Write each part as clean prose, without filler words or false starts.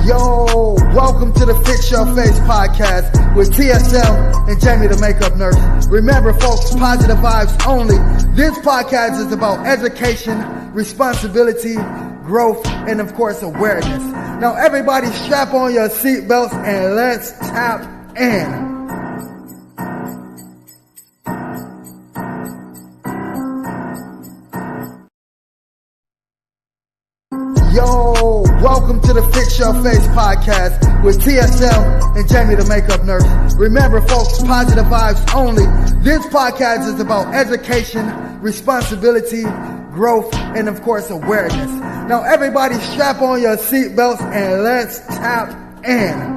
Yo, welcome to the Fix Your Face Podcast with TSM and Jamie the Makeup Nurse. Remember folks, positive vibes only. This podcast is about education, responsibility, growth, and of course awareness. Now everybody strap on your seatbelts and let's tap in. Yo, welcome to the Fix Your Face Podcast with TSM and Jamie the Makeup Nurse. Remember folks, positive vibes only. This podcast is about education, responsibility, growth, and of course awareness. Now everybody strap on your seatbelts and let's tap in.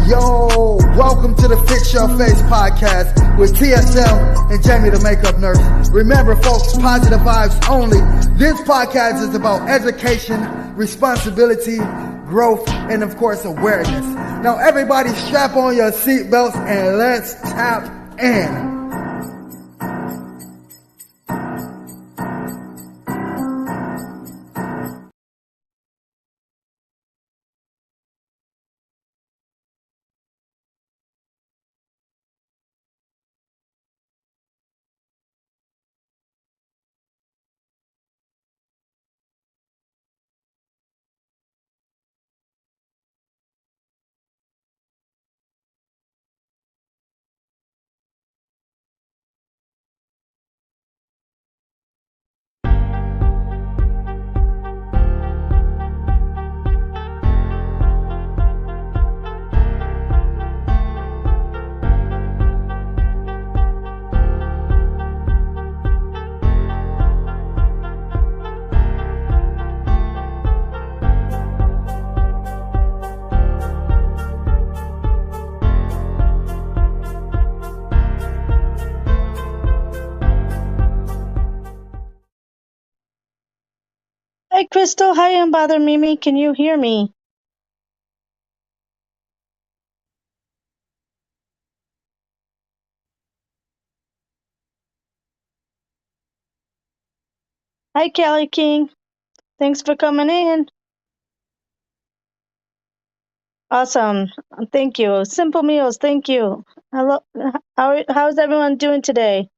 Yo, welcome to the Fix Your Face Podcast with TSM and Jamie the Makeup Nurse. Remember folks, positive vibes only. This podcast is about education, responsibility, growth, and of course awareness. Now everybody strap on your seatbelts and let's tap in. Hi, Crystal. Hi, Unbother Mimi. Can you hear me? Hi, Kelly King. Thanks for coming in. Awesome. Thank you. Simple Meals. Thank you. Hello. How's everyone doing today?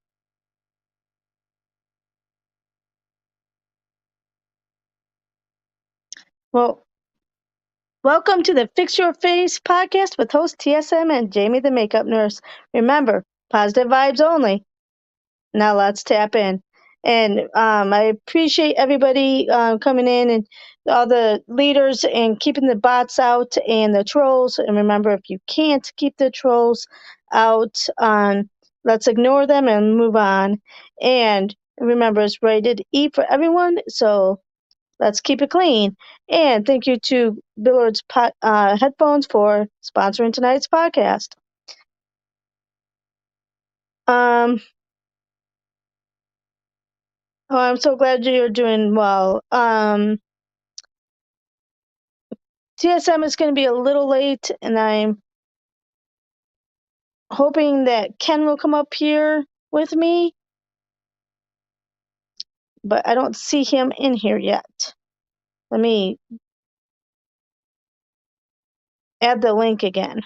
Well, welcome to the Fix Your Face podcast with host TSM and Jamie the Makeup Nurse. Remember, positive vibes only. Now let's tap in. And I appreciate everybody coming in and all the leaders and keeping the bots out and the trolls. And remember, if you can't keep the trolls out, let's ignore them and move on. And remember, it's rated E for everyone. So let's keep it clean. And thank you to Billard's Headphones for sponsoring tonight's podcast. Oh, I'm so glad you're doing well. TSM is going to be a little late, and I'm hoping that Ken will come up here with me, but I don't see him in here yet. Let me add the link again.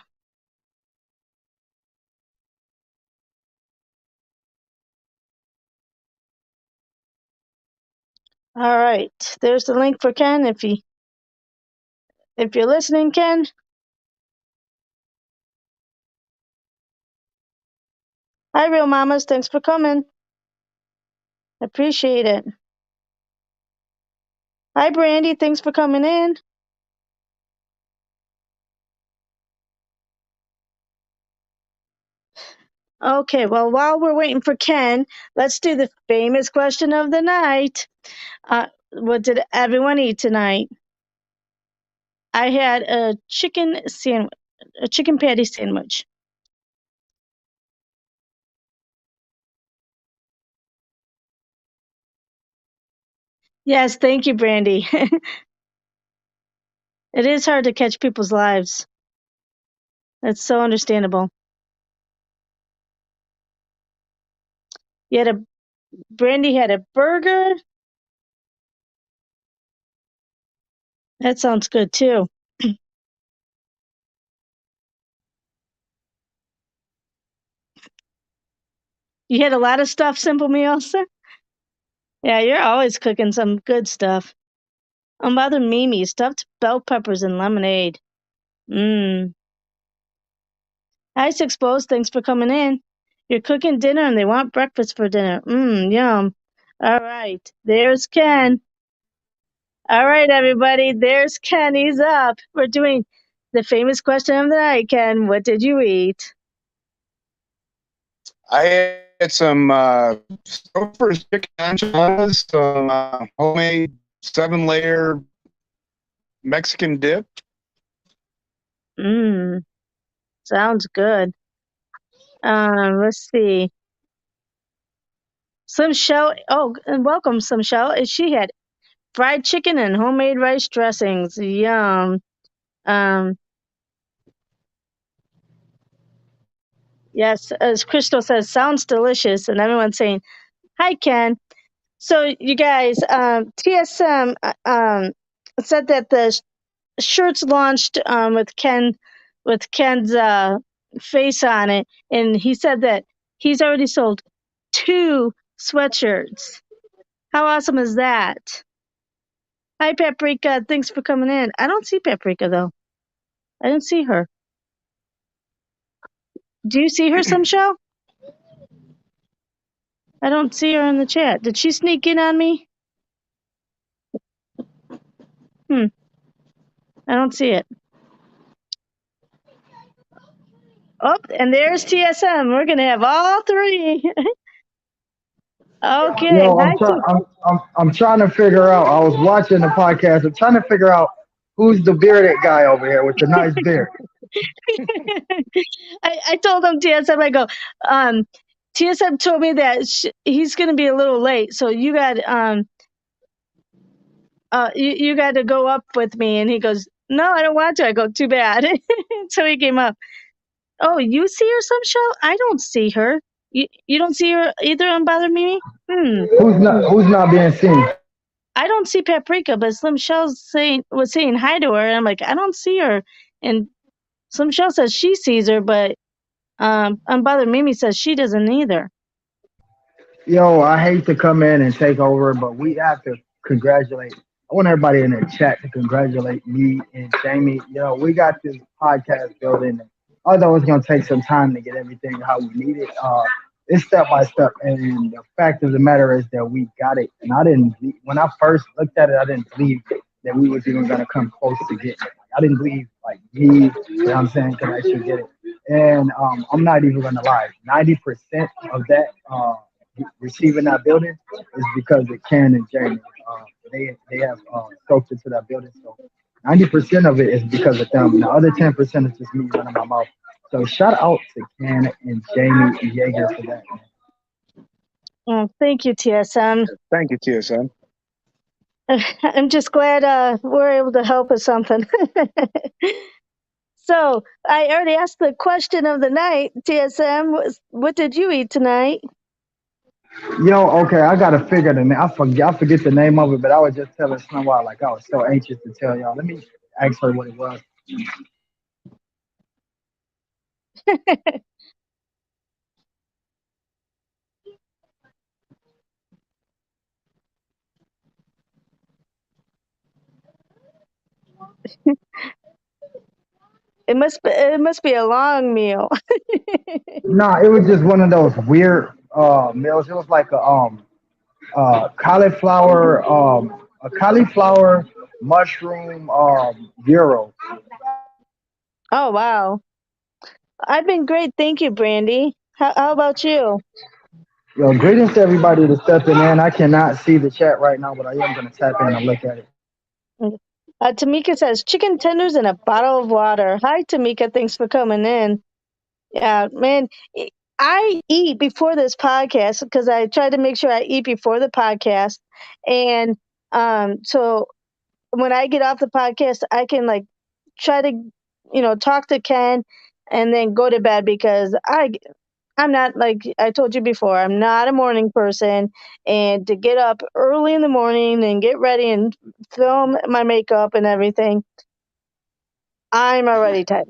All right, there's the link for Ken. If you're listening, Ken. Hi, Real Mamas. Thanks for coming. Appreciate it. Hi, Brandy. Thanks for coming in. Okay, well, while we're waiting for Ken, let's do the famous question of the night. What did everyone eat tonight? I had a chicken patty sandwich. Yes, thank you, Brandy. It is hard to catch people's lives. That's so understandable. Brandy had a burger. That sounds good too. You had a lot of stuff, Simple Meals. Yeah, you're always cooking some good stuff. Mother Mimi, stuffed bell peppers and lemonade. Mmm. Hi, Six Bows. Thanks for coming in. You're cooking dinner and they want breakfast for dinner. Mmm, yum. All right. There's Ken. All right, everybody. There's Ken. He's up. We're doing the famous question of the night, Ken. What did you eat? I had some Stouffer's chicken enchiladas, some homemade 7-layer Mexican dip. Mmm. Sounds good. Let's see. Slim Shell. Oh, and welcome, Slim Shell. She had fried chicken and homemade rice dressings. Yum. Um, yes, as Crystal says, sounds delicious. And everyone's saying, hi, Ken. So, you guys, TSM said that the shirts launched with Ken's face on it. And he said that he's already sold 2 sweatshirts. How awesome is that? Hi, Paprika. Thanks for coming in. I don't see Paprika, though. I didn't see her. Do you see her, some show? I don't see her in the chat. Did she sneak in on me? I don't see it. Oh, and there's TSM. We're going to have all 3. Okay. Yo, I'm trying to figure out. I was watching the podcast. I'm trying to figure out who's the bearded guy over here with the nice beard. I told him TSM, I go, TSM told me that he's going to be a little late. So you got, you got to go up with me. And he goes, no, I don't want to. I go, too bad. So he came up. Oh, you see her, some show? I don't see her. You don't see her either on Bother Mimi? Who's not being seen? I don't see Paprika, but Slim Shell was saying hi to her, and I'm like, I don't see her. And Slim Shell says she sees her, but Unbothered Mimi says she doesn't either. Yo, I hate to come in and take over, but we have to congratulate. I want everybody in the chat to congratulate me and Jamie. You know, we got this podcast building. Although it's gonna take some time to get everything how we need it, it's step by step. And the fact of the matter is that we got it. And when I first looked at it, I didn't believe that we was even gonna come close to getting it. I didn't believe like me, you know what I'm saying, could actually get it. And I'm not even gonna lie, 90% of that receiving that building is because of Ken and Jamie. They have scoped into that building, so 90% of it is because of them. The other 10% is just me running my mouth. So shout out to Ken and Jamie Yeager for that. Oh, thank you, TSM. Thank you, TSM. I'm just glad we're able to help with something. So I already asked the question of the night, TSM. What did you eat tonight? Yo, okay, I gotta figure the name. I forget the name of it, but I was just telling Snowball like I was so anxious to tell y'all. Let me ask her what it was. It must be a long meal. Nah, it was just one of those weird meals. It was like a cauliflower mushroom gyro. Oh wow. I've been great, thank you, Brandy. How about you? Yo, greetings to everybody that's stepping in. I cannot see the chat right now, but I am gonna tap in and look at it. Tamika says chicken tenders and a bottle of water. Hi, Tamika. Thanks for coming in. Yeah, man. I eat before this podcast because I try to make sure I eat before the podcast. And So when I get off the podcast, I can like try to, talk to Ken and then go to bed because I'm not like I told you before, I'm not a morning person. And to get up early in the morning and get ready and film my makeup and everything, I'm already tired.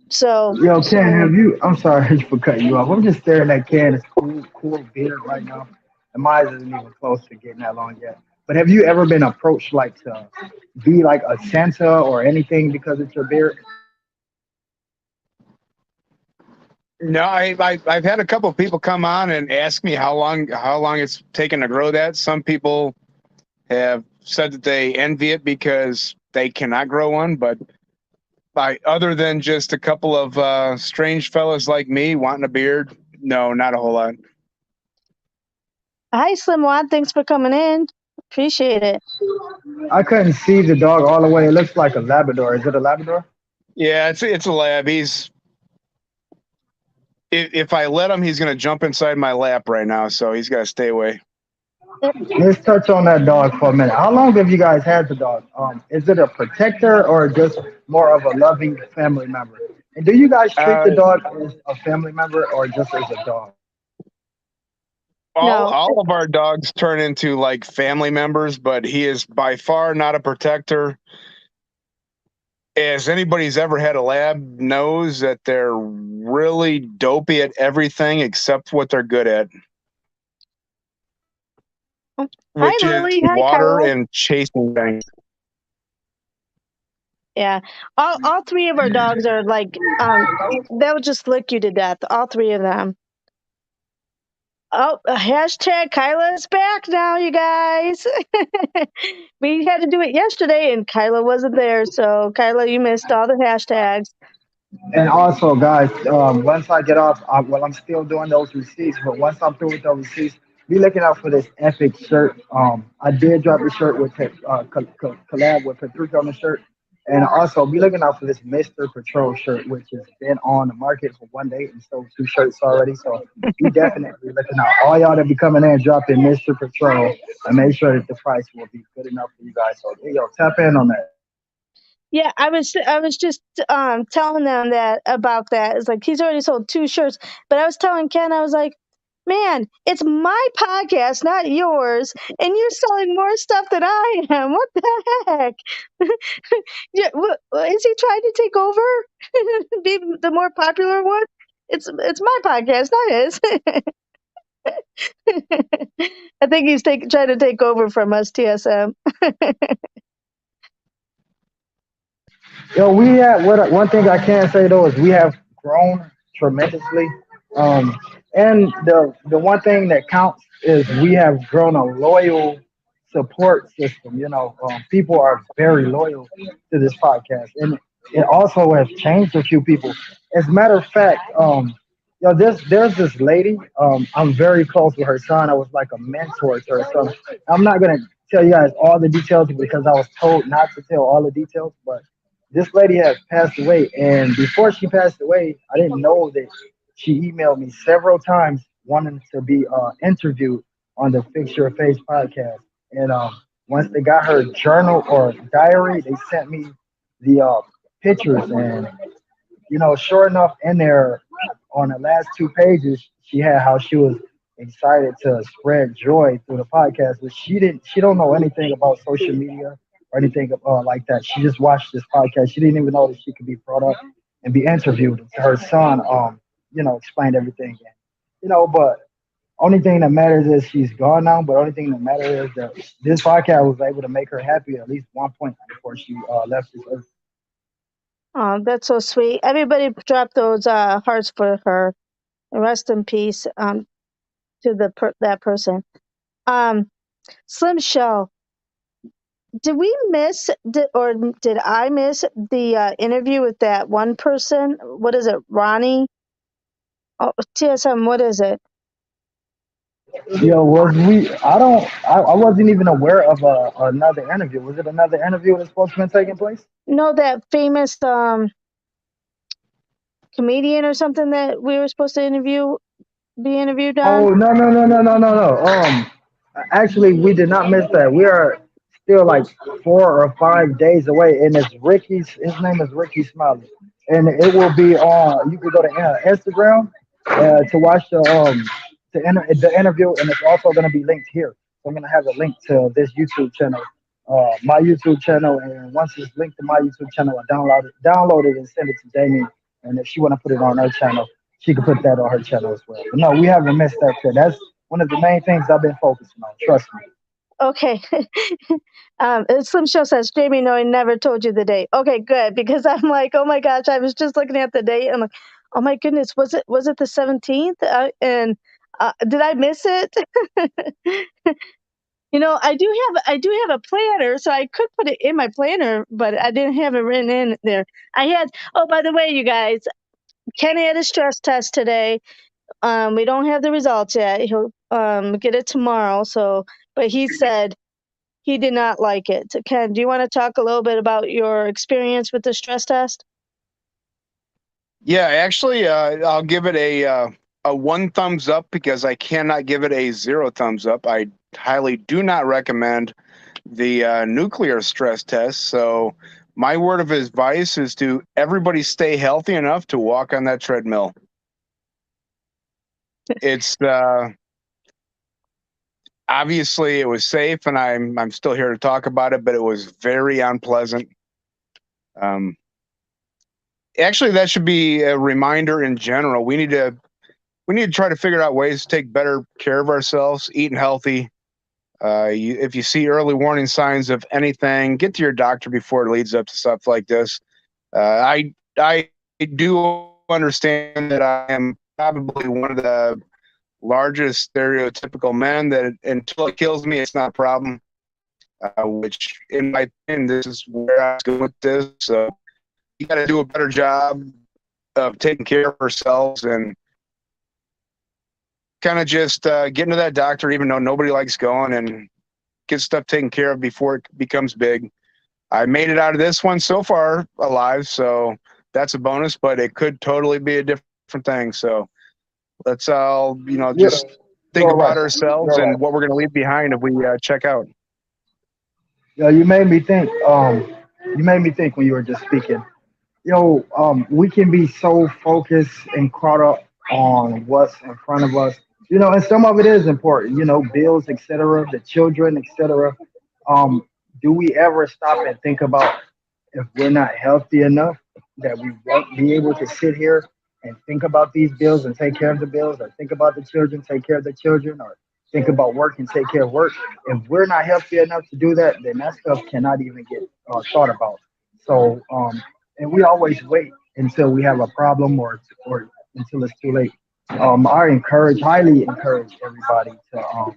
So, Yo, Ken, I'm sorry for cutting you off. I'm just staring at Ken. It's cool beard right now. And mine isn't even close to getting that long yet. But have you ever been approached like to be like a Santa or anything because it's your beard? No, I've had a couple of people come on and ask me how long it's taken to grow that. Some people have said that they envy it because they cannot grow one, but other than just a couple of strange fellas like me wanting a beard, no, not a whole lot. hi, Slim Wad. Thanks for coming in. Appreciate it. I couldn't see the dog all the way. It looks like a Labrador. Is it a Labrador? Yeah, it's a lab. If I let him, he's gonna jump inside my lap right now, so he's got to stay away. Let's touch on that dog for a minute. How long have you guys had the dog? Is it a protector or just more of a loving family member? And do you guys treat the dog as a family member or just as a dog? No. All of our dogs turn into like family members, but he is by far not a protector. As anybody's ever had a lab knows that they're really dopey at everything except what they're good at, which Hi, is Lily. Hi, water Carla. and chasing things. Yeah. All three of our dogs are like, they'll just lick you to death. All three of them. Oh, hashtag Kyla's back now, you guys. We had to do it yesterday and Kyla wasn't there. So, Kyla, you missed all the hashtags. And also, guys, once I get off, well, I'm still doing those receipts, but once I'm through with those receipts, be looking out for this epic shirt. I did drop the shirt with collab with Patricia on the shirt. And also, be looking out for this Mr. Patrol shirt, which has been on the market for 1 day and sold 2 shirts already. So be definitely looking out. All y'all that be coming in, dropping Mr. Patrol, and make sure that the price will be good enough for you guys. So, hey, yo, tap in on that. Yeah, I was just telling them that about that. It's like he's already sold 2 shirts, but I was telling Ken, I was like, man, it's my podcast, not yours, and you're selling more stuff than I am. What the heck? Yeah, is he trying to take over? Be the more popular one? It's my podcast, not his. I think he's trying to take over from us, TSM. Yo, we have one thing I can say though is we have grown tremendously, um, and the one thing that counts is we have grown a loyal support system. People are very loyal to this podcast, and it also has changed a few people. As a matter of fact, there's this lady. I'm very close with her son. I was like a mentor to her son. I'm not gonna tell you guys all the details because I was told not to tell all the details, but this lady has passed away, and before she passed away, I didn't know that she emailed me several times wanting to be interviewed on the Fix Your Face podcast. And once they got her journal or diary, they sent me the pictures, and sure enough, in there on the last 2 pages, she had how she was excited to spread joy through the podcast, but she don't know anything about social media or anything like that. She just watched this podcast. She didn't even know that she could be brought up and be interviewed. Her son, explained everything. But only thing that matters is she's gone now. But only thing that matters is that this podcast was able to make her happy at least one point before she left this earth. Oh, that's so sweet. Everybody drop those hearts for her. Rest in peace to that person. Slim Shell, did I miss the interview with that one person? What is it, Ronnie? Oh, TSM, what is it? Yo, was we? I wasn't even aware of another interview. Was it another interview that's supposed to be taking place? No, that famous comedian or something that we were supposed to be interviewed on? Oh no. Actually, we did not miss that. We are still like 4 or 5 days away, and it's Ricky's. His name is Ricky Smiley, and it will be on. You can go to Instagram to watch the interview, and it's also going to be linked here. So I'm going to have a link to this YouTube channel, my YouTube channel, and once it's linked to my YouTube channel, I download it, and send it to Jamie. And if she want to put it on her channel, she can put that on her channel as well. But no, we haven't missed that kid. That's one of the main things I've been focusing on. Trust me. Okay. Slim Show says, Jamie, no, I never told you the date. Okay, good. Because I'm like, oh my gosh, I was just looking at the date. I'm like, oh my goodness, was it the 17th? And did I miss it? I do have a planner, so I could put it in my planner, but I didn't have it written in there. Oh, by the way, you guys, Ken had a stress test today. We don't have the results yet. He'll get it tomorrow. But he said he did not like it. Ken, do you want to talk a little bit about your experience with the stress test? Yeah, actually, I'll give it a 1 thumbs up because I cannot give it a 0 thumbs up. I highly do not recommend the nuclear stress test. So my word of advice is to everybody stay healthy enough to walk on that treadmill. It's obviously it was safe, and I'm still here to talk about it, but it was very unpleasant. Actually, that should be a reminder in general. We need to try to figure out ways to take better care of ourselves, eating healthy. If you see early warning signs of anything, get to your doctor before it leads up to stuff like this. I do understand that I am probably one of the largest stereotypical men that until it kills me, it's not a problem. Which, in my opinion, this is where I was going with this. So you got to do a better job of taking care of ourselves and kind of just getting to that doctor, even though nobody likes going, and get stuff taken care of before it becomes big. I made it out of this one so far alive, so that's a bonus, but it could totally be a different thing. So let's all, just think about ourselves and what we're going to leave behind if we check out. Yeah, you made me think. You made me think when you were just speaking. We can be so focused and caught up on what's in front of us. And some of it is important. Bills, etc., the children, etc. Do we ever stop and think about if we're not healthy enough that we won't be able to sit here and think about these bills and take care of the bills, or think about the children, take care of the children, or think about work and take care of work? If we're not healthy enough to do that, then that stuff cannot even get thought about. So, and we always wait until we have a problem or until it's too late. I highly encourage everybody to,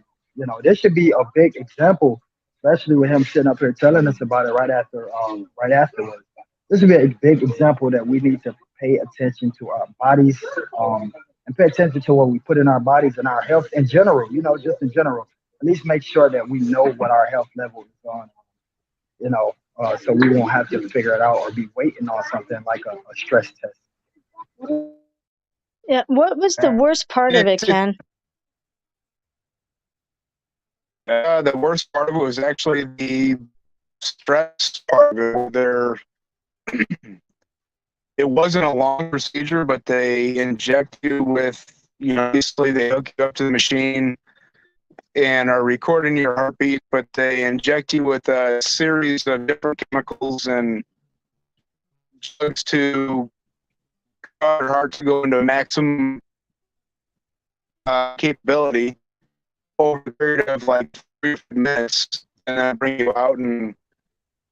this should be a big example, especially with him sitting up here telling us about it right afterwards. This would be a big example that we need to pay attention to our bodies, and pay attention to what we put in our bodies and our health in general, just in general. At least make sure that we know what our health level is on, so we won't have to figure it out or be waiting on something like a stress test. Yeah, what was the worst part of it, Ken? The worst part of it was actually the stress part of it. It wasn't a long procedure, but they inject you with, basically they hook you up to the machine and are recording your heartbeat, but they inject you with a series of different chemicals and drugs to cause your heart to go into maximum capability over a period of like 3 minutes, and then bring you out and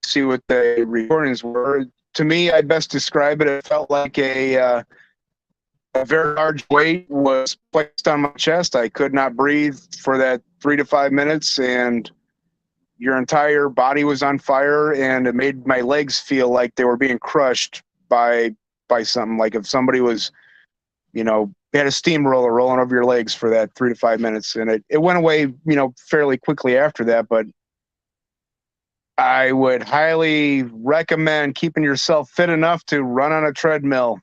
see what the recordings were. To me, I best describe it. It felt like a very large weight was placed on my chest. I could not breathe for that 3 to 5 minutes, and your entire body was on fire, and it made my legs feel like they were being crushed by something. Like if somebody was, had a steamroller rolling over your legs for that 3 to 5 minutes, and it went away, fairly quickly after that. But I would highly recommend keeping yourself fit enough to run on a treadmill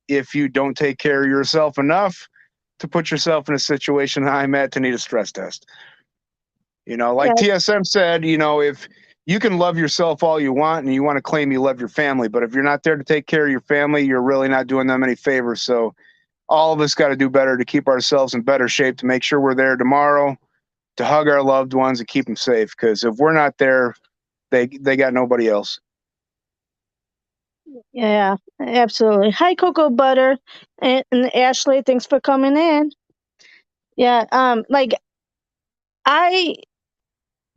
if you don't take care of yourself enough to put yourself in a situation I'm at to need a stress test. Like TSM said, you can love yourself all you want and you want to claim you love your family, but if you're not there to take care of your family, you're really not doing them any favors. So all of us got to do better to keep ourselves in better shape, to make sure we're there tomorrow, to hug our loved ones and keep them safe. Because if we're not there, they got nobody else. Yeah, absolutely. Hi, Cocoa Butter and Ashley. Thanks for coming in. Yeah, like I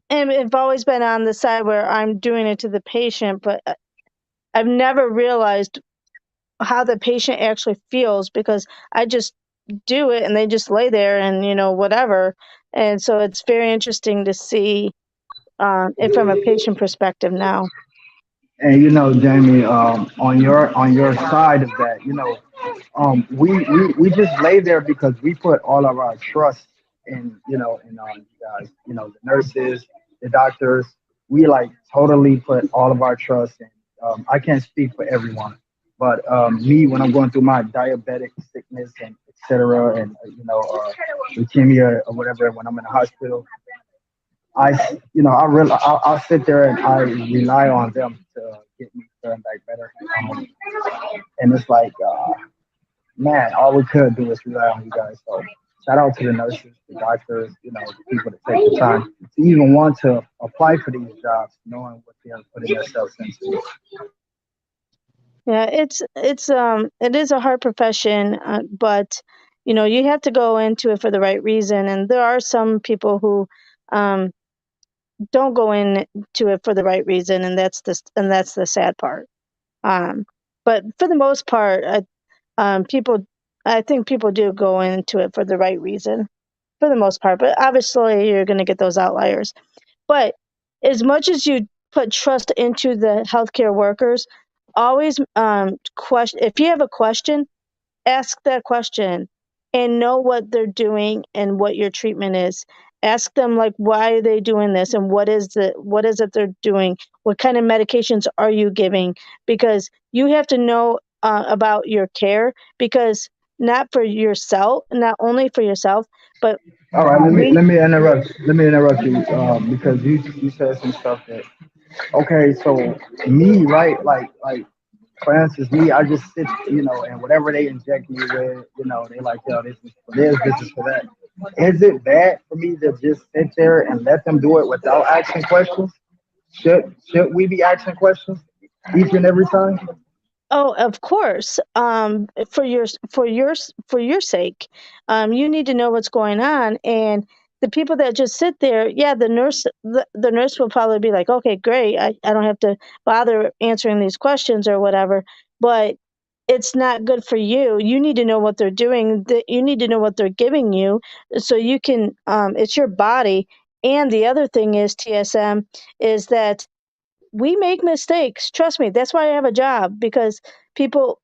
have always been on the side where I'm doing it to the patient, but I've never realized how the patient actually feels because I just do it and they just lay there and whatever. And so it's very interesting to see it from a patient perspective now. And Jamie, on your side of that, we just lay there because we put all of our trust in you guys, the nurses, the doctors. We like totally put all of our trust in. I can't speak for everyone, but me, when I'm going through my diabetic sickness and etc. and leukemia or whatever, when I'm in the hospital, I'll sit there and I rely on them to get me feeling back better. And it's like, man, all we could do is rely on you guys. So shout out to the nurses, the doctors, the people that take the time to even want to apply for these jobs, knowing what they're putting themselves into. Yeah, it is a hard profession, but you have to go into it for the right reason. And there are some people who um, don't go into it for the right reason, and that's the sad part. Um, but for the most part, people, I think people do go into it for the right reason, for the most part. But obviously, you're going to get those outliers. But as much as you put trust into the healthcare workers, always question. If you have a question, ask that question and know what they're doing and what your treatment is. Ask them like why are they doing this and what is it they're doing? What kind of medications are you giving? Because you have to know about your care because not for yourself, not only for yourself, but All right, let me we let me interrupt. Let me interrupt you because you said some stuff that okay. So me, right, like for instance, me, I just sit, and whatever they inject me with, they like, yo, this is for this is for that. Is it bad for me to just sit there and let them do it without asking questions? Should we be asking questions each and every time? Oh, of course. For your sake, you need to know what's going on. And the people that just sit there, yeah, the nurse will probably be like, okay, great. I don't have to bother answering these questions or whatever. But it's not good for you. You need to know what they're doing. You need to know what they're giving you, so you can. It's your body. And the other thing is TSM is that we make mistakes. Trust me, that's why I have a job because people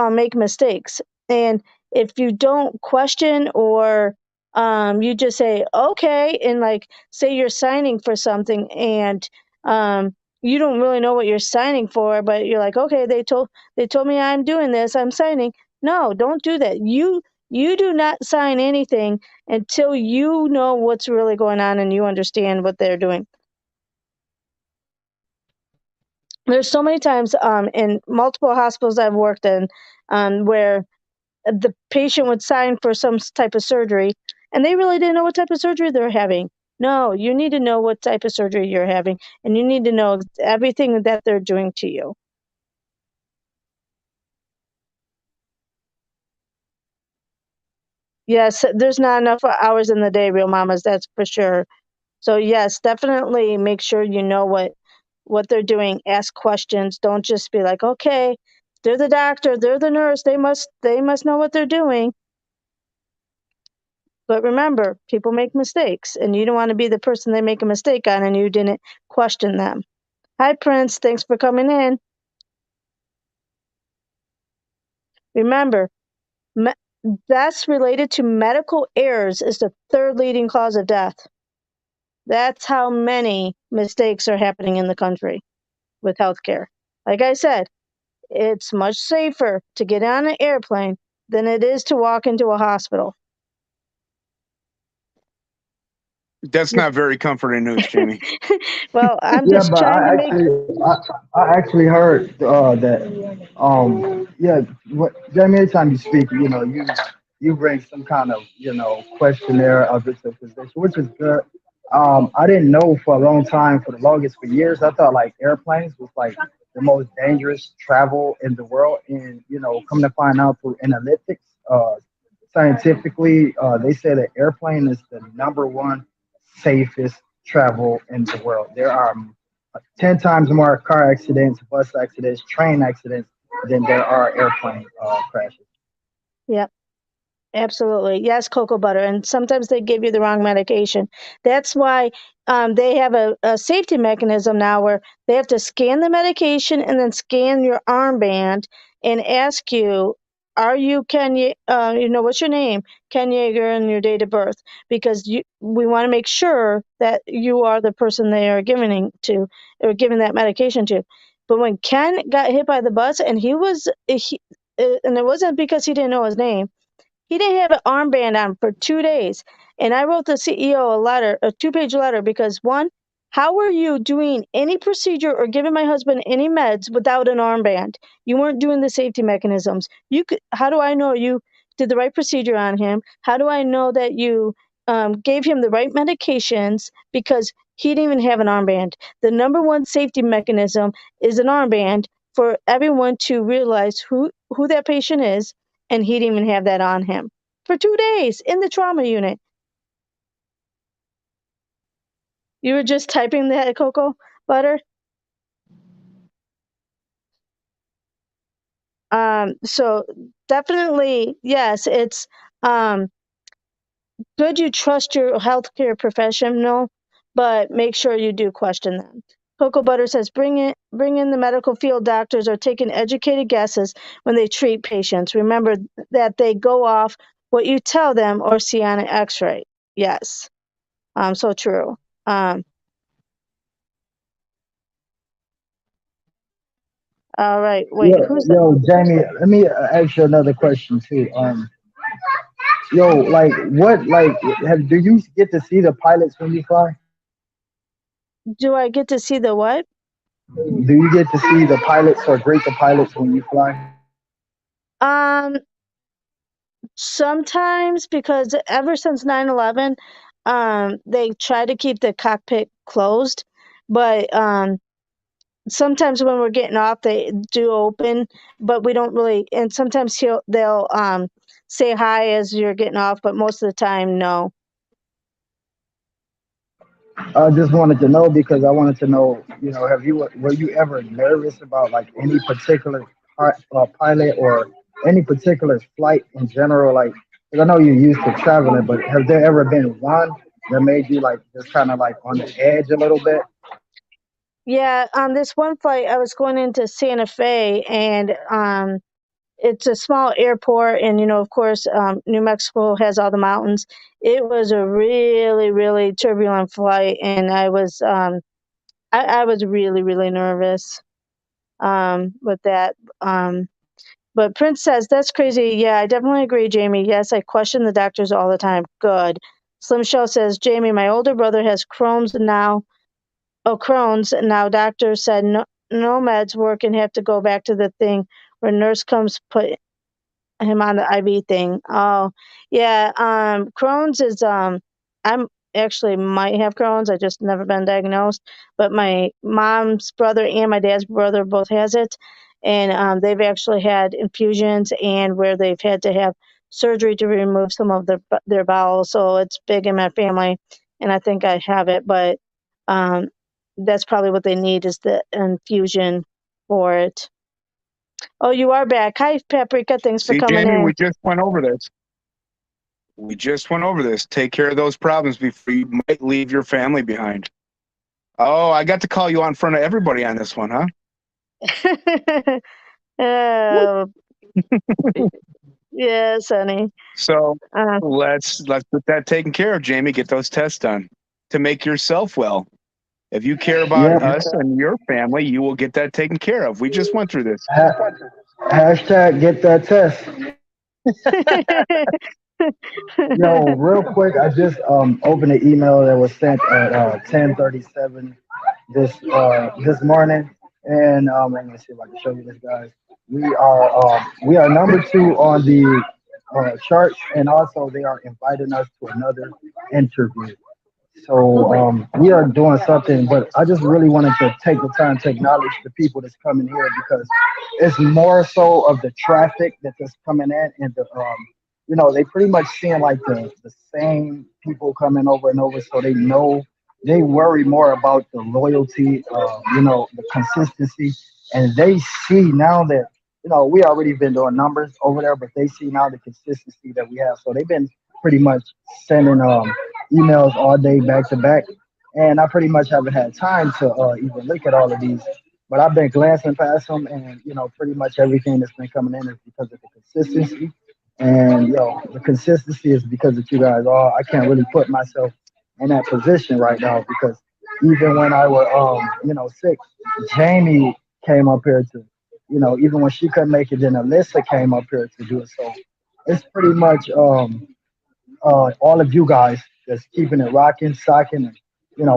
make mistakes. And if you don't question or you just say okay, and like say you're signing for something and you don't really know what you're signing for, but you're like, okay, they told me I'm doing this, I'm signing. No, don't do that. You do not sign anything until you know what's really going on and you understand what they're doing. There's so many times in multiple hospitals I've worked in where the patient would sign for some type of surgery and they really didn't know what type of surgery they're having. No, you need to know what type of surgery you're having and you need to know everything that they're doing to you. Yes, there's not enough hours in the day, real mamas, that's for sure. So yes, definitely make sure you know what they're doing. Ask questions. Don't just be like, okay, they're the doctor, they're the nurse, they must know what they're doing. But remember, people make mistakes, and you don't want to be the person they make a mistake on and you didn't question them. Hi, Prince. Thanks for coming in. Remember, me- deaths related to medical errors is the third leading cause of death. That's how many mistakes are happening in the country with healthcare. Like I said, it's much safer to get on an airplane than it is to walk into a hospital. That's not very comforting news, Jamie. Well, I'm Yeah, just but trying to make. I actually heard that yeah, Jamie, anytime you speak, you bring some kind of questionnaire of it's a position, which is good. I didn't know for a long time, for the longest for years, I thought like airplanes was like the most dangerous travel in the world, and come to find out through analytics, scientifically, they say that airplane is the number one safest travel in the world. There are 10 times more car accidents, bus accidents, train accidents than there are airplane crashes. Yep. Absolutely. Yes, cocoa butter. And sometimes they give you the wrong medication. That's why they have a safety mechanism now where they have to scan the medication and then scan your armband and ask you, are you Kenya, what's your name? Ken Yeager and your date of birth. Because we want to make sure that you are the person they are giving to or giving that medication to. But when Ken got hit by the bus and and it wasn't because he didn't know his name, he didn't have an armband on for 2 days. And I wrote the CEO a letter, a 2-page letter, because one, how are you doing any procedure or giving my husband any meds without an armband? You weren't doing the safety mechanisms. How do I know you did the right procedure on him? How do I know that you gave him the right medications? Because he didn't even have an armband. The number one safety mechanism is an armband for everyone to realize who that patient is, and he didn't even have that on him for 2 days in the trauma unit. You were just typing that, cocoa butter. So definitely, yes, it's good you trust your healthcare professional, but make sure you do question them. Cocoa butter says, bring in the medical field doctors are taking educated guesses when they treat patients. Remember that they go off what you tell them or see on an x-ray. Yes. So true. All right. Wait, who's that? Jamie, let me ask you another question too. Like do you get to see the pilots when you fly? Do I get to see the what? Do you get to see the pilots or greet the pilots when you fly? Um, Sometimes, because ever since 9/11, they try to keep the cockpit closed, but sometimes when we're getting off, they do open, but we don't really. And sometimes they'll say hi as you're getting off, but most of the time, no. I just wanted to know because I wanted to know, were you ever nervous about like any particular pilot or any particular flight in general? Like, 'cause I know you're used to traveling, but have there ever been one that made you like just kind of like on the edge a little bit? Yeah, on this one flight, I was going into Santa Fe, and it's a small airport, and of course, New Mexico has all the mountains. It was a really, really turbulent flight, and I was really, really nervous with that. But Prince says that's crazy. Yeah, I definitely agree, Jamie. Yes, I question the doctors all the time. Good. Slim Show says, Jamie, my older brother has Crohn's now. Oh, Crohn's now. Doctor said no meds work and have to go back to the thing where nurse comes put him on the IV thing. Oh, yeah. Crohn's is I'm actually might have Crohn's. I just never been diagnosed. But my mom's brother and my dad's brother both has it, and they've actually had infusions and where they've had to have surgery to remove some of their bowels. So it's big in my family, and I think I have it. But um, that's probably what they need is the infusion for it. Oh, you are back. Hi, Paprika. Thanks for See, coming Jamie, in. we just went over this. Take care of those problems before you might leave your family behind. Oh, I got to call you on front of everybody on this one, huh? Oh, yes, honey. So Uh, let's get that taken care of, Jamie. Get those tests done to make yourself well. If you care about Yeah. us and your family, you will get that taken care of. We just went through this. Hashtag get that test. Yo, real quick, I just opened an email that was sent at 10:37 this morning, and let me see if I can show you this, guys. We are number two on the chart, and also they are inviting us to another interview. So we are doing something, but I just really wanted to take the time to acknowledge the people that's coming here because it's more so of the traffic that's coming in and they pretty much seeing like the same people coming over and over, so they know they worry more about the loyalty, the consistency, and they see now that we already been doing numbers over there, but they see now the consistency that we have. So they've been pretty much sending emails all day back to back, and I pretty much haven't had time to even look at all of these. But I've been glancing past them, and pretty much everything that's been coming in is because of the consistency. And the consistency is because of you guys all. I can't really put myself in that position right now because even when I was sick, Jamie came up here to, even when she couldn't make it, then Alyssa came up here to do it. So it's pretty much all of you guys that's keeping it rocking, socking. And,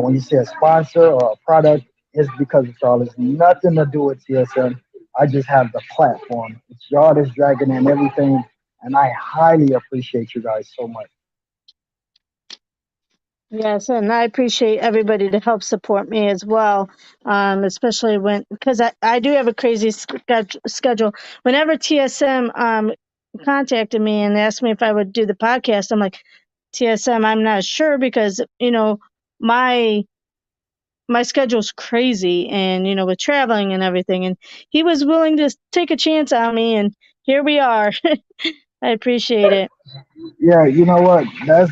when you say a sponsor or a product, it's because it's all. It's nothing to do with TSM. I just have the platform. It's y'all that's dragging in everything. And I highly appreciate you guys so much. Yes, and I appreciate everybody to help support me as well, especially because I do have a crazy schedule. Whenever TSM contacted me and asked me if I would do the podcast, I'm like, TSM, I'm not sure because, my schedule's crazy and, with traveling and everything. And he was willing to take a chance on me, and here we are. I appreciate it. Yeah, you know what? I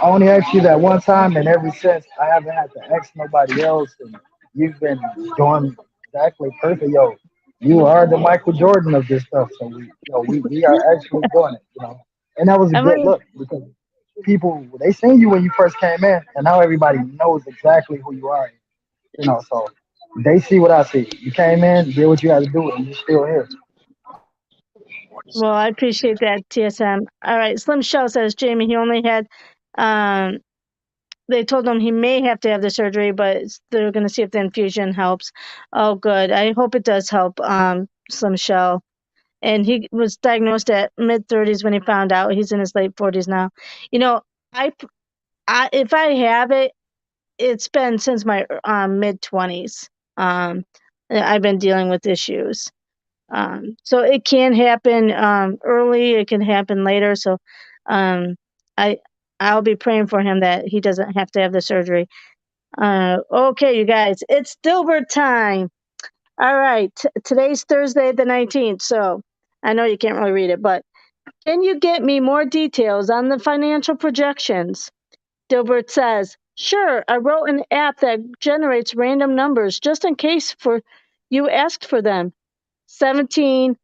only asked you that one time, and ever since I haven't had to ask nobody else, and you've been doing exactly perfect. Yo, you are the Michael Jordan of this stuff. So we are actually doing it. And that was a I'm good gonna, look because people they seen you when you first came in, and now everybody knows exactly who you are. So they see what I see. You came in, did what you had to do, and you're still here. well, I appreciate that, TSM. All right, Slim Shell says, Jamie, he only had, um, they told him he may have to have the surgery, but they're going to see if the infusion helps. Oh, good. I hope it does help, Slim Shell. And he was diagnosed at mid 30s when he found out. He's in his late 40s now. You know, I, if I have it, it's been since my mid 20s. I've been dealing with issues. So it can happen early, it can happen later. So um, I I'll be praying for him that he doesn't have to have the surgery. Okay, you guys, it's Dilbert time. All right, today's Thursday the 19th. So I know you can't really read it, but can you get me more details on the financial projections? Dilbert says, sure, I wrote an app that generates random numbers just in case for you asked for them. 17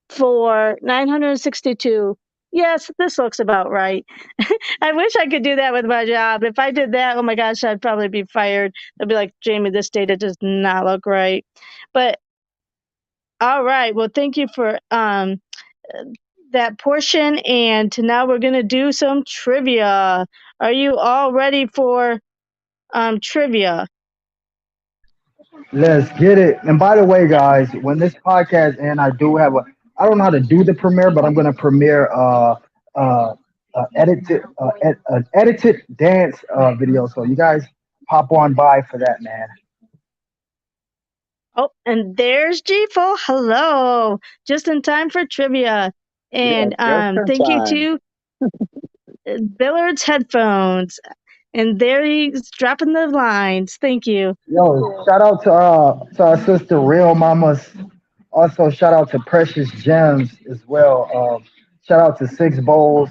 for 962. Yes, this looks about right. I wish I could do that with my job. If I did that, oh my gosh, I'd probably be fired. They'd be like, Jamie, this data does not look right. But all right, well, thank you for that portion. And now we're going to do some trivia. Are you all ready for trivia? Let's get it. And by the way, guys, when this podcast and I don't know how to do the premiere, but I'm gonna premiere an edited dance video. So you guys pop on by for that, man. Oh, and there's G-Ful. Hello. Just in time for trivia. Yeah, And just in thank you time. to Billard's headphones. And there he's dropping the lines. Thank you. Yo, shout out to our sister Real Mamas. Also, shout out to Precious Gems as well. Shout out to Six Bowls.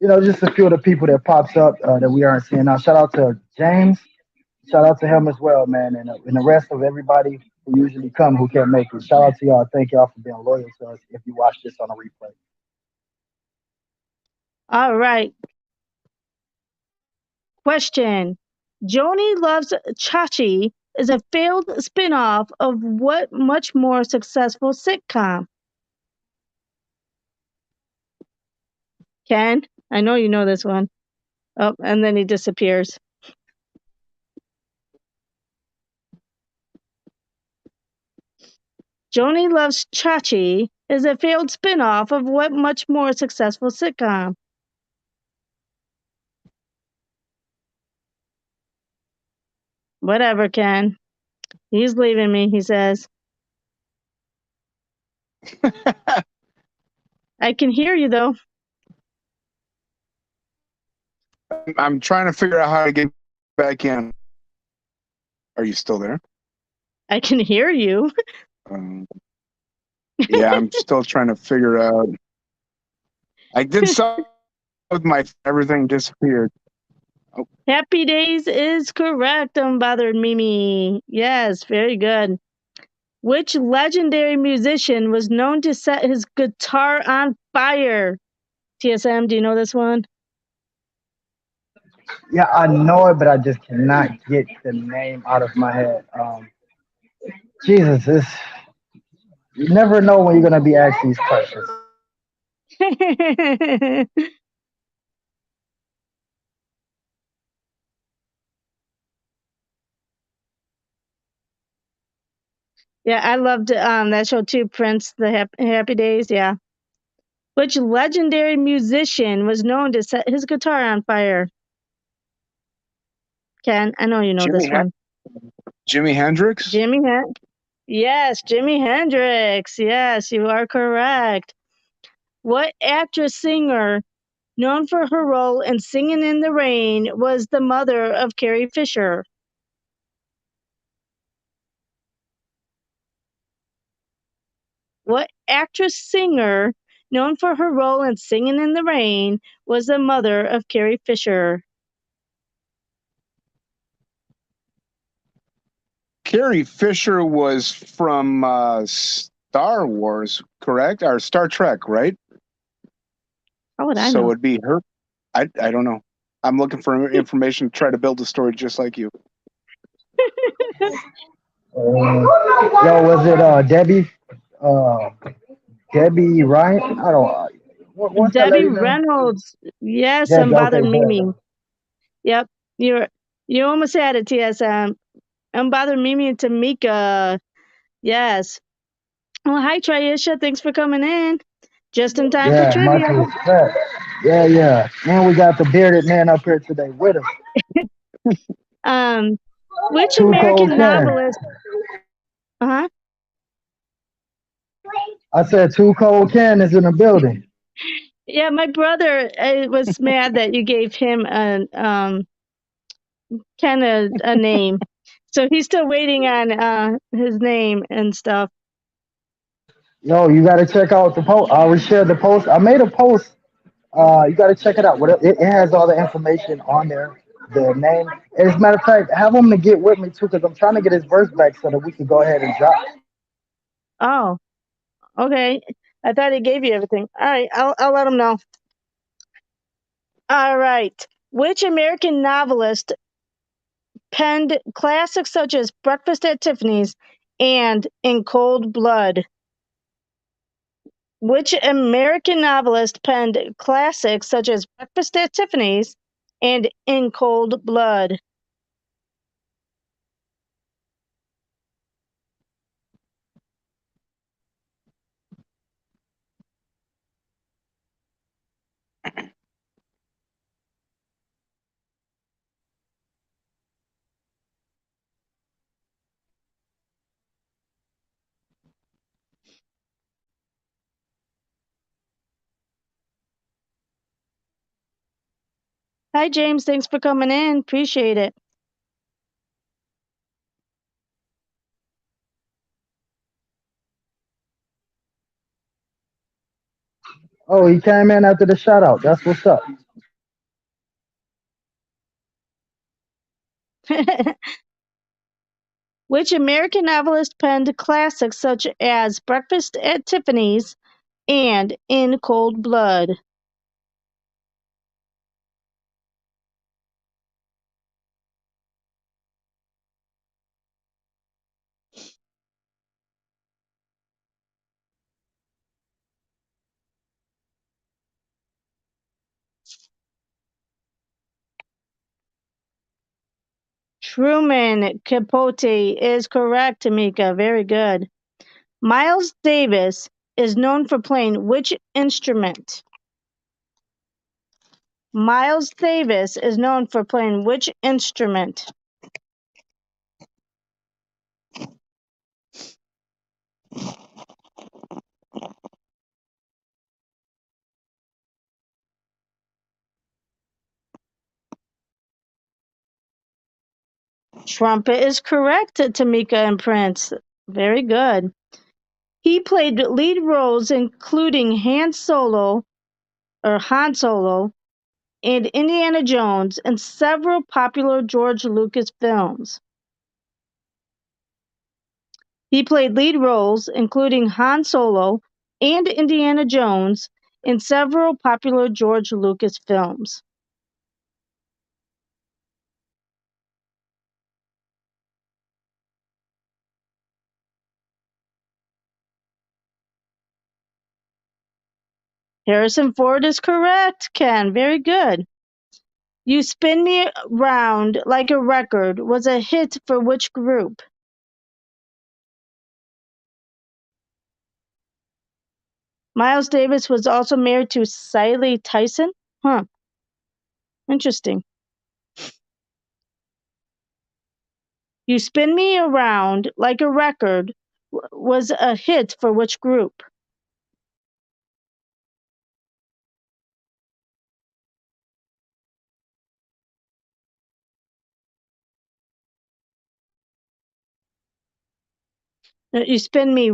Just a few of the people that pops up that we aren't seeing now. Shout out to James. Shout out to him as well, man, and the rest of everybody who usually come who can't make it. Shout out to y'all. Thank y'all for being loyal to us. If you watch this on a replay. All right. Question. Joni Loves Chachi is a failed spin-off of what much more successful sitcom? Ken, I know you know this one. Oh, and then he disappears. Joni Loves Chachi is a failed spin-off of what much more successful sitcom? Whatever, Ken. He's leaving me, he says. I can hear you, though. I'm trying to figure out how to get back in. Are you still there? I can hear you. Yeah, I'm still trying to figure out. I did something with my everything disappeared. Oh. Happy Days is correct, Unbothered Mimi. Yes, very good. Which legendary musician was known to set his guitar on fire? TSM, do you know this one? Yeah, I know it, but I just cannot get the name out of my head. Jesus, you never know when you're gonna be asked these questions. Yeah, I loved that show too, Prince, the Happy Days. Yeah. Which legendary musician was known to set his guitar on fire? Ken, I know you know this one. Jimi Hendrix? Yes, Jimi Hendrix. Yes, you are correct. What actress-singer, known for her role in Singing in the Rain, was the mother of Carrie Fisher? What actress-singer, known for her role in Singing in the Rain, was the mother of Carrie Fisher? Carrie Fisher was from Star Wars, correct? Or Star Trek, right? How would I So know? it'd be her. I don't know. I'm looking for information to try to build a story just like you. Yo, was it Debbie? Debbie Ryan? I don't. What's that Debbie lady name? Reynolds. Yes, Debbie. Okay, Unbothered Mimi. Debbie. Yep, you almost had it, TSM. Unbothered Mimi and Tamika. Yes. Well, hi, Triisha. Thanks for coming in. Just in time for Yeah, much trivia. respect. Yeah. And we got the bearded man up here today with us. Which Too Cold American Ken. novelist? Uh-huh. I said Too Cold Ken is in the building. Yeah, my brother was mad that you gave him a kind of a name, so he's still waiting on his name and stuff. Yo, you got to check out the post. I will share the post. I made a post. You got to check it out. It has all the information on there. The name. As a matter of fact, have him to get with me too, because I'm trying to get his verse back so that we can go ahead and drop. Oh, okay. I thought he gave you everything. All right, I'll let him know. All right. Which American novelist penned classics such as Breakfast at Tiffany's and In Cold Blood? Which American novelist penned classics such as Breakfast at Tiffany's and In Cold Blood? Hi, James. Thanks for coming in. Appreciate it. Oh, he came in after the shout out. That's what's up. Which American novelist penned classics such as Breakfast at Tiffany's and In Cold Blood? Truman Capote is correct, Tamika. Very good. Miles Davis is known for playing which instrument? Miles Davis is known for playing which instrument? Trumpet is correct, Tamika and Prince. Very good. He played lead roles including Han Solo and Indiana Jones in several popular George Lucas films. He played lead roles including Han Solo and Indiana Jones in several popular George Lucas films. Harrison Ford is correct, Ken. Very good. You Spin Me Round Like a Record was a hit for which group? Miles Davis was also married to Cicely Tyson. Huh. Interesting. You Spin Me Around Like a Record was a hit for which group? You spin me,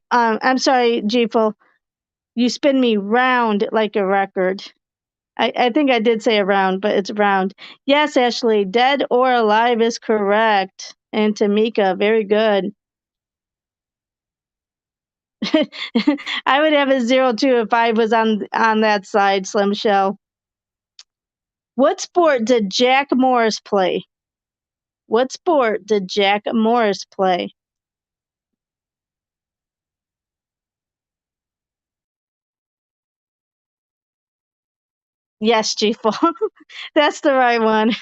I'm sorry, Gful. You spin me round like a record. I think I did say around, but it's round. Yes, Ashley, Dead or Alive is correct. And Tamika, very good. I would have a 0 too if I was on that side, Slim Shell. What sport did Jack Morris play? What sport did Jack Morris play? Yes, G-Ful. That's the right one.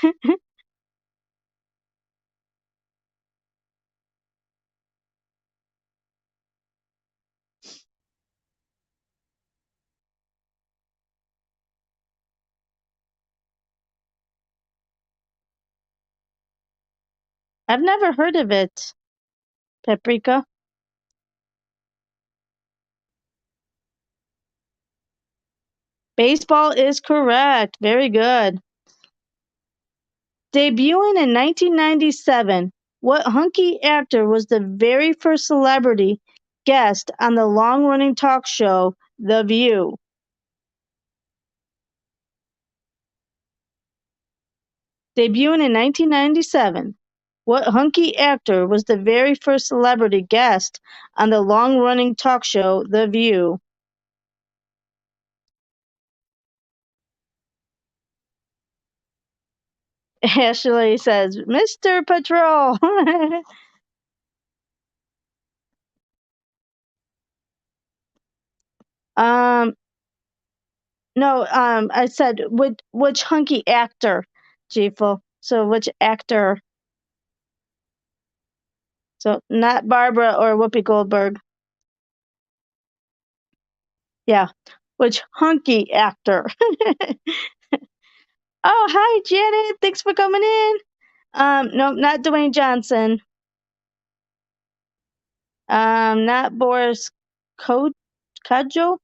I've never heard of it. Paprika. Baseball is correct. Very good. Debuting in 1997, what hunky actor was the very first celebrity guest on the long-running talk show The View? Debuting in 1997, what hunky actor was the very first celebrity guest on the long-running talk show The View? Ashley says, Mr. Patrol. um, no, I said which hunky actor, Gful. So which actor? So not Barbara or Whoopi Goldberg. Yeah, which hunky actor? Oh, hi Janet. Thanks for coming in. No, not Dwayne Johnson. Not Boris Kodjoe.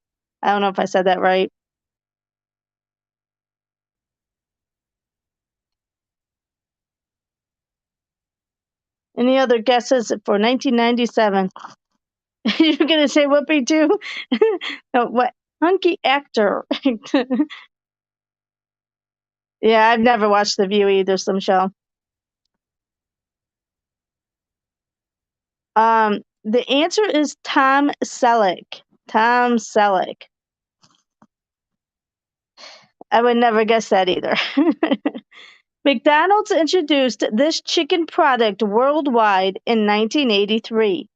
I don't know if I said that right. Any other guesses for 1997? You're gonna say Whoopi too? No, what hunky actor? Yeah, I've never watched The View either, Slim Shell. The answer is Tom Selleck. Tom Selleck. I would never guess that either. McDonald's introduced this chicken product worldwide in 1983.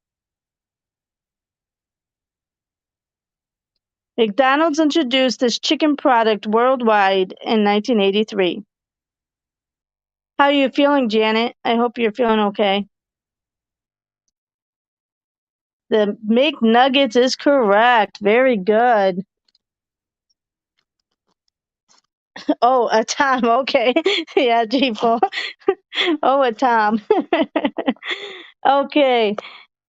McDonald's introduced this chicken product worldwide in 1983. How are you feeling, Janet? I hope you're feeling okay. The McNuggets is correct. Very good. Oh, a Tom. Okay. Yeah, G4. Oh, a Tom. Okay.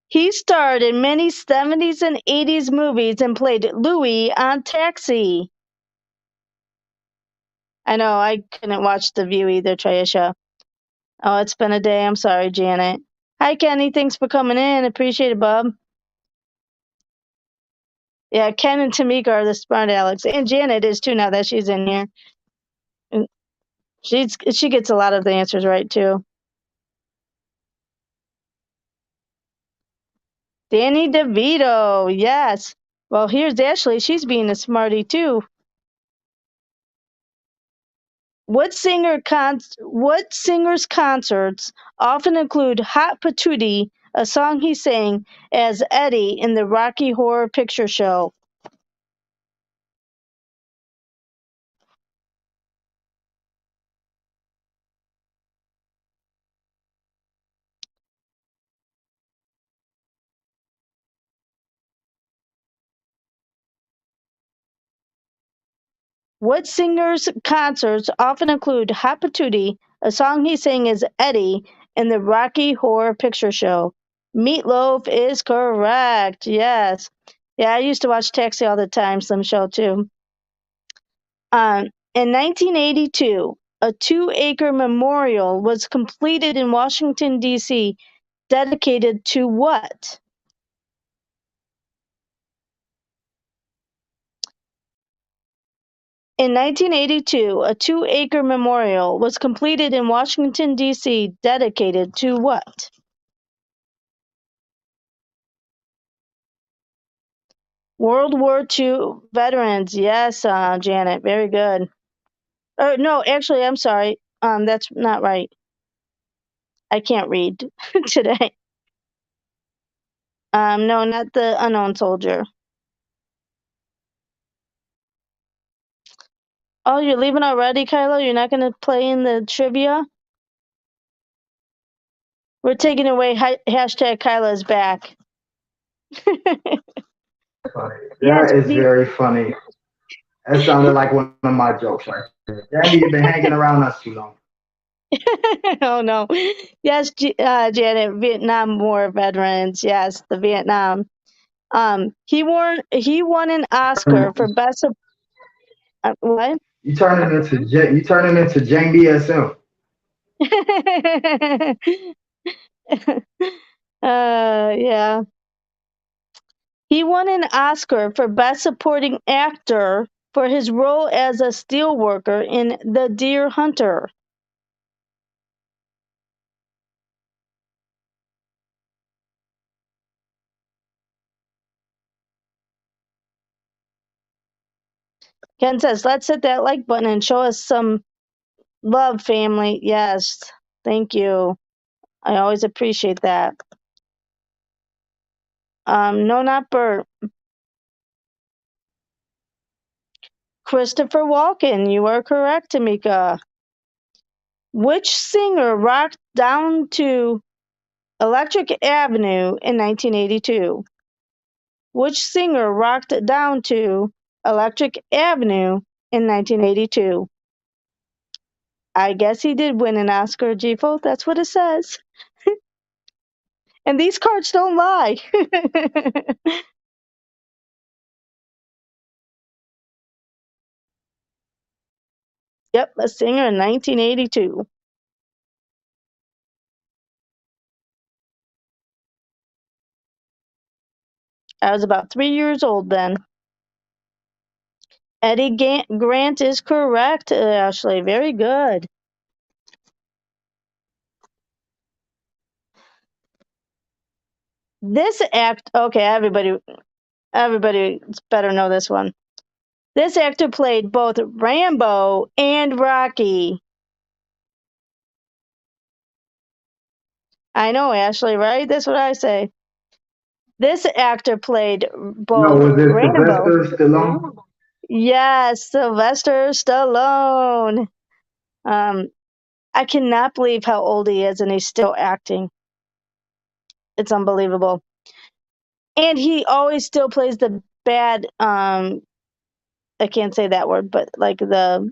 He starred in many 70s and 80s movies and played Louis on Taxi. I know, I couldn't watch The View either, Tricia. Oh, it's been a day. I'm sorry, Janet. Hi, Kenny. Thanks for coming in. Appreciate it, bub. Yeah, Ken and Tamika are the smart Alex. And Janet is too now that she's in here. And she gets a lot of the answers right, too. Danny DeVito. Yes. Well, here's Ashley. She's being a smarty, too. What singer's concerts often include Hot Patootie, a song he sang as Eddie in the Rocky Horror Picture Show? What singer's concerts often include Hot Patootie, a song he sang as Eddie in the Rocky Horror Picture Show? Meatloaf is correct. Yes. Yeah, I used to watch Taxi all the time, some show too. In 1982, a 2-acre memorial was completed in Washington, D.C., dedicated to what? In 1982, a 2-acre memorial was completed in Washington, D.C., dedicated to what? World War II veterans. Yes, Janet, very good. No, actually, I'm sorry. That's not right. I can't read today. No, not the unknown soldier. Oh, you're leaving already, Kylo? You're not going to play in the trivia? We're taking away hashtag Kyla's back. That is very funny. That sounded like one of my jokes right there. Daddy, you've been hanging around us too long. Oh, no. Yes, Janet, Vietnam War veterans. Yes, the Vietnam. He won an Oscar for best of what? You turning into Jamie SM. Yeah. He won an Oscar for best supporting actor for his role as a steelworker in The Deer Hunter. Ken says, let's hit that like button and show us some love, family. Yes, thank you. I always appreciate that. No, not Bert. Christopher Walken. You are correct, Tamika. Which singer rocked down to Electric Avenue in 1982? Which singer rocked down to Electric Avenue in 1982? I guess he did win an Oscar, Gifo. That's what it says. And these cards don't lie. Yep, a singer in 1982. I was about 3 years old then. Eddie Grant is correct, Ashley. Very good. This okay, everybody better know this one. This actor played both Rambo and Rocky. I know, Ashley, right? That's what I say. This actor played both No, was it Rambo. Sylvester Stallone? Yes, Sylvester Stallone. I cannot believe how old he is and he's still acting. It's unbelievable. And he always still plays the bad, I can't say that word, but like the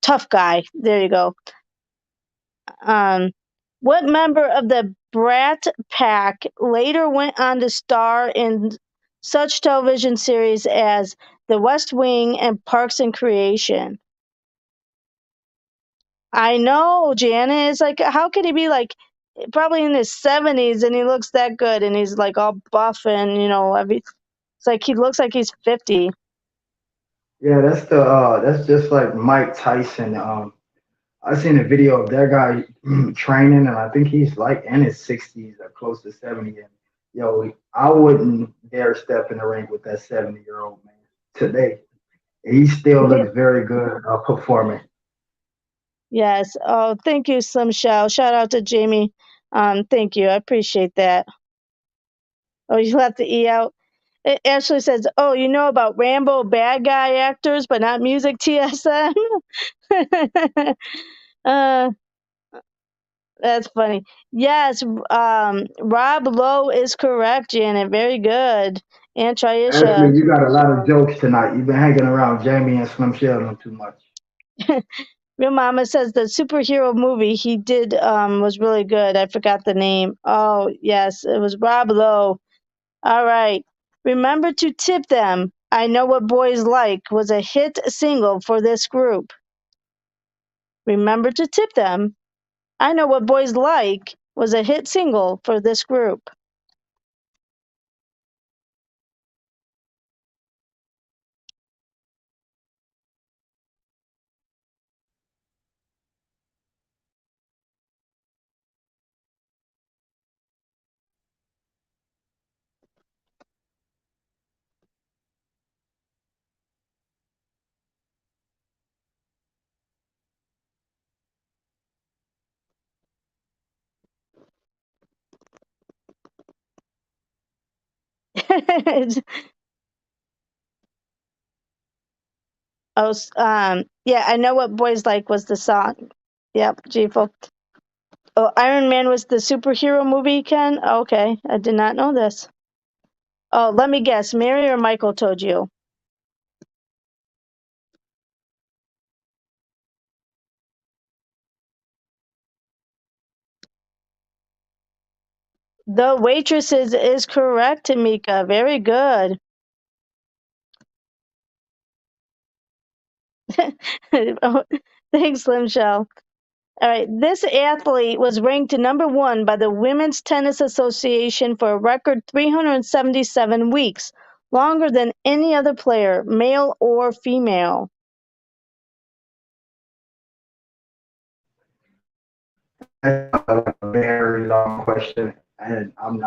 tough guy. There you go. What member of the Brat Pack later went on to star in such television series as The West Wing and Parks and Recreation? I know, Janet. It's like, how could he be like probably in his 70s and he looks that good and he's like all buff and it's like he looks like he's 50. Yeah, that's just like Mike Tyson. I seen a video of that guy training, and I think he's like in his 60s or close to 70. And yo, I wouldn't dare step in the ring with that 70-year-old man today. He still looks very good performing. Yes. Oh, thank you, Slim Shell. Shout out to Jamie. Thank you. I appreciate that. Oh, you left the E out. It Ashley says, "Oh, you know about Rambo bad guy actors, but not music TSM." uh, that's funny. Yes, Rob Lowe is correct, Janet. Very good. And Actually, Triisha. you got a lot of jokes tonight. You've been hanging around Jamie and Slim Shell too much. Real Mama says the superhero movie he did was really good. I forgot the name. Oh, yes, it was Rob Lowe. All right. Remember to tip them. I Know What Boys Like was a hit single for this group. Remember to tip them. I Know What Boys Like was a hit single for this group. Oh, yeah, I Know What Boys Like was the song. Yep, G-Ful. Oh, Iron Man was the superhero movie, Ken? Okay, I did not know this. Oh, let me guess. Mary or Michael told you? The Waitresses is correct, Tamika. Very good. Oh, thanks, Slim Shell. All right. This athlete was ranked number one by the Women's Tennis Association for a record 377 weeks, longer than any other player, male or female. That's a very long question, and I'm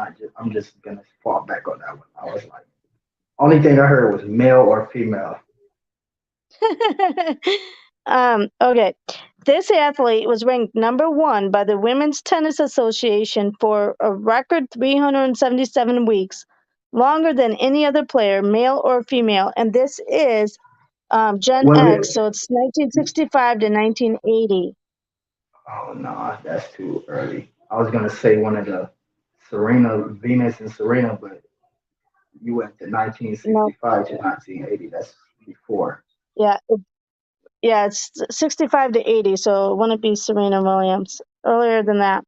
just gonna fall back on that one. I was like, only thing I heard was male or female. Okay. This athlete was ranked number one by the Women's Tennis Association for a record 377 weeks, longer than any other player, male or female. And this is Gen Was X, it? so it's 1965 to 1980. Oh no, that's too early. I was gonna say one of the Serena, Venus and Serena, but you went to No, 1965 to 1980. That's before. yeah, yeah, it's 65 to 80, so it wouldn't be Serena Williams. Earlier than that.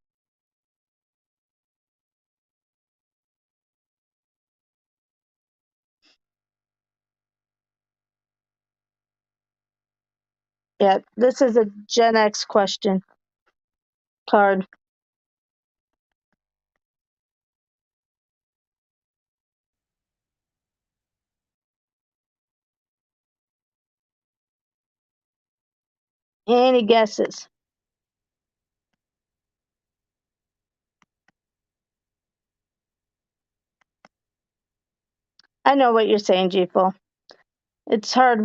Yeah, this is a Gen X question card. Any guesses? I know what you're saying, G-Ful. It's hard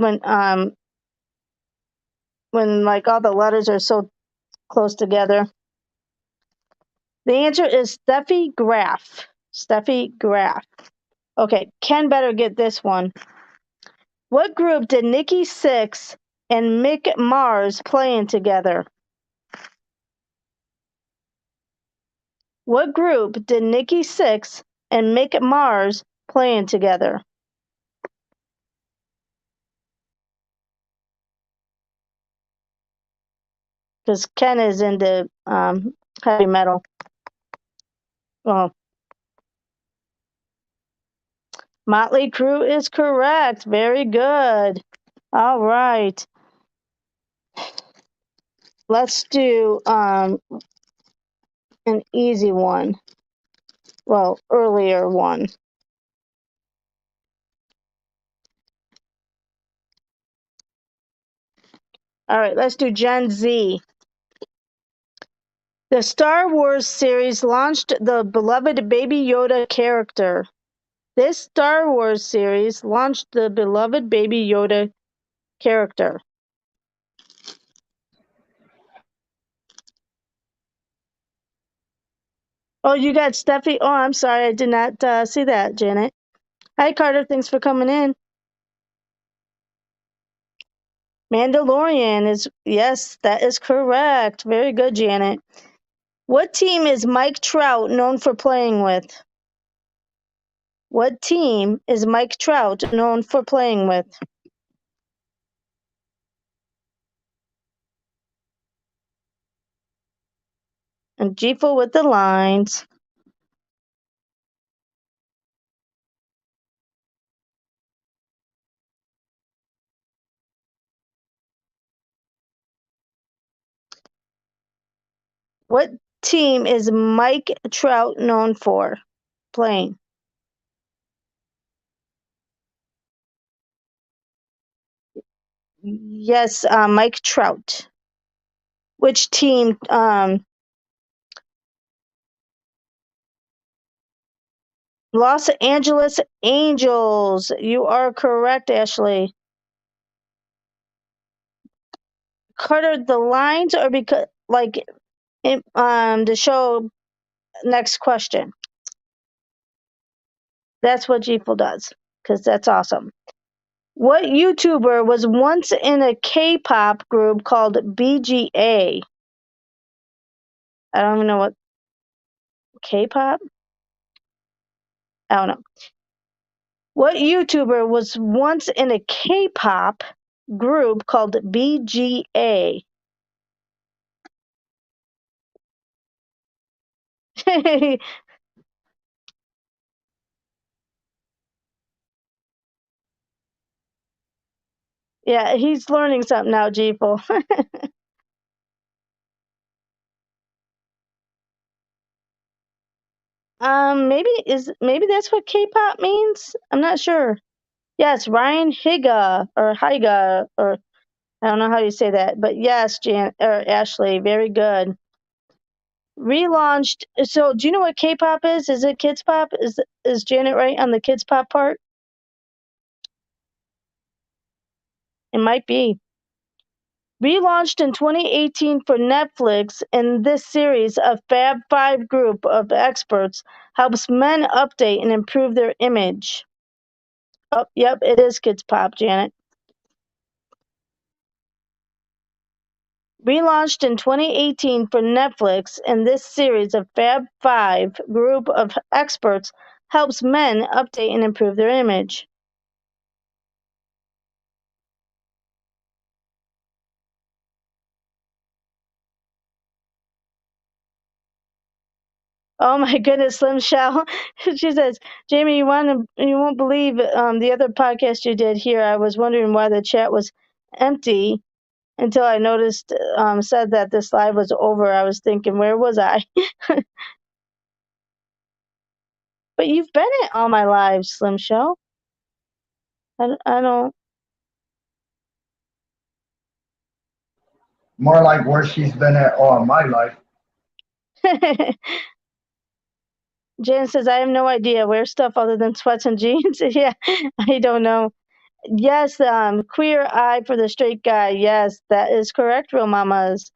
when like all the letters are so close together. The answer is Steffi Graf. Steffi Graf. Okay, Ken better get this one. What group did Nikki Sixx and Mick Mars playing together? What group did Nikki Sixx and Mick Mars playing together? Because Ken is into heavy metal. Well, Motley Crue is correct. Very good. All right. Let's do an easy one. Well, earlier one. All right, let's do Gen Z. The Star Wars series launched the beloved Baby Yoda character. This Star Wars series launched the beloved Baby Yoda character. Oh, you got Steffi. Oh, I'm sorry. I did not see that, Janet. Hi, Carter. Thanks for coming in. Mandalorian is, yes, that is correct. Very good, Janet. What team is Mike Trout known for playing with? What team is Mike Trout known for playing with? And Gifo with the lines. What team is Mike Trout known for playing? Yes, Mike Trout. Which team? Los Angeles Angels. You are correct, Ashley. Carter, the lines are because to show next question. That's what Gful does, because that's awesome. What YouTuber was once in a K-pop group called BGA? I don't even know what K-pop? I don't know. What YouTuber was once in a K-pop group called BGA? Yeah, he's learning something now, Gful. Maybe that's what K-pop means. I'm not sure. Yes, Ryan Higa or Higa, or I don't know how you say that, but yes, Ashley, very good. Relaunched. So, do you know what K-pop is? Is it kids pop? Is Janet right on the kids pop part? It might be. Relaunched in 2018 for Netflix, in this series, a Fab Five group of experts helps men update and improve their image. Oh, yep, it is kids pop, Janet. Relaunched in 2018 for Netflix, in this series, a Fab Five group of experts helps men update and improve their image. Oh my goodness, Slim Shell. She says, Jamie, you won't believe the other podcast you did here. I was wondering why the chat was empty until I noticed said that this live was over. I was thinking, where was I? But you've been in all my lives, Slim Shell. I don't. More like where she's been at all my life. Jan says, I have no idea. Wear stuff other than sweats and jeans. Yeah, I don't know. Yes, queer eye for the straight guy. Yes, that is correct, real mamas.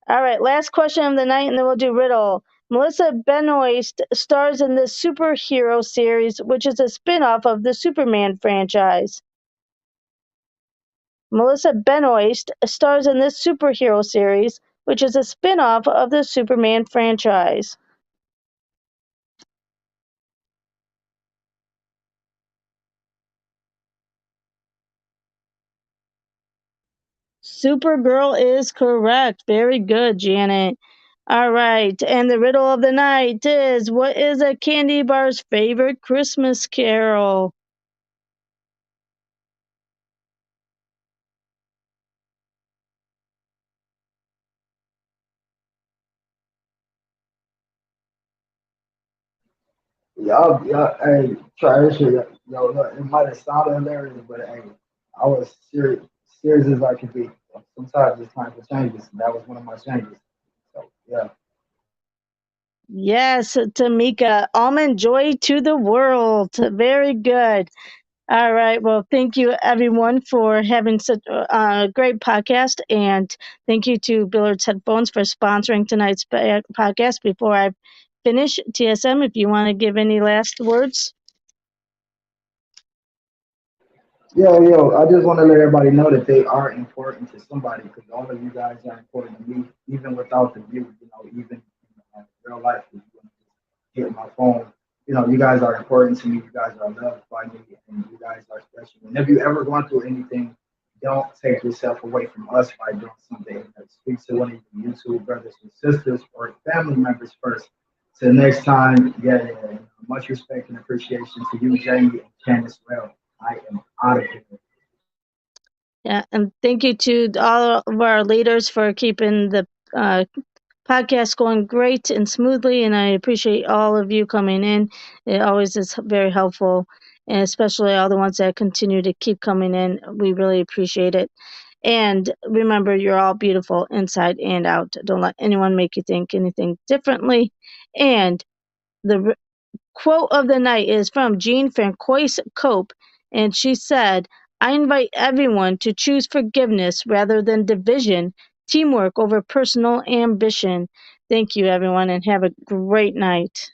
All right, last question of the night, and then we'll do riddle. Melissa Benoist stars in the superhero series, which is a spin-off of the Superman franchise. Melissa Benoist stars in this superhero series, which is a spin-off of the Superman franchise. Supergirl is correct. Very good, Janet. All right, and the riddle of the night is, what is a candy bar's favorite Christmas carol? Y'all, hey, try this shit. Yo, look, it might have sounded hilarious, but hey, I was serious as I could be. Sometimes it's time for changes. And that was one of my changes. So yeah. Yes, Tamika. Almond joy to the world. Very good. All right. Well, thank you everyone for having such a great podcast, and thank you to Billard's Headphones for sponsoring tonight's podcast. Before I finish, TSM, if you want to give any last words. Yo, I just want to let everybody know that they are important to somebody because all of you guys are important to me, even without the view, even in real life. If you hit my phone, you guys are important to me. You guys are loved by me, and you guys are special. And if you ever gone through anything, don't take yourself away from us by doing something. Speak to one of your YouTube brothers and sisters or family members first. Till next time, yeah. Much respect and appreciation to you, Jamie and Ken as well. I am out of here. Yeah, and thank you to all of our leaders for keeping the podcast going great and smoothly. And I appreciate all of you coming in. It always is very helpful, and especially all the ones that continue to keep coming in. We really appreciate it. And remember, you're all beautiful inside and out. Don't let anyone make you think anything differently. And the quote of the night is from Jean Francois Cope, and she said, I invite everyone to choose forgiveness rather than division, teamwork over personal ambition. Thank you, everyone, and have a great night.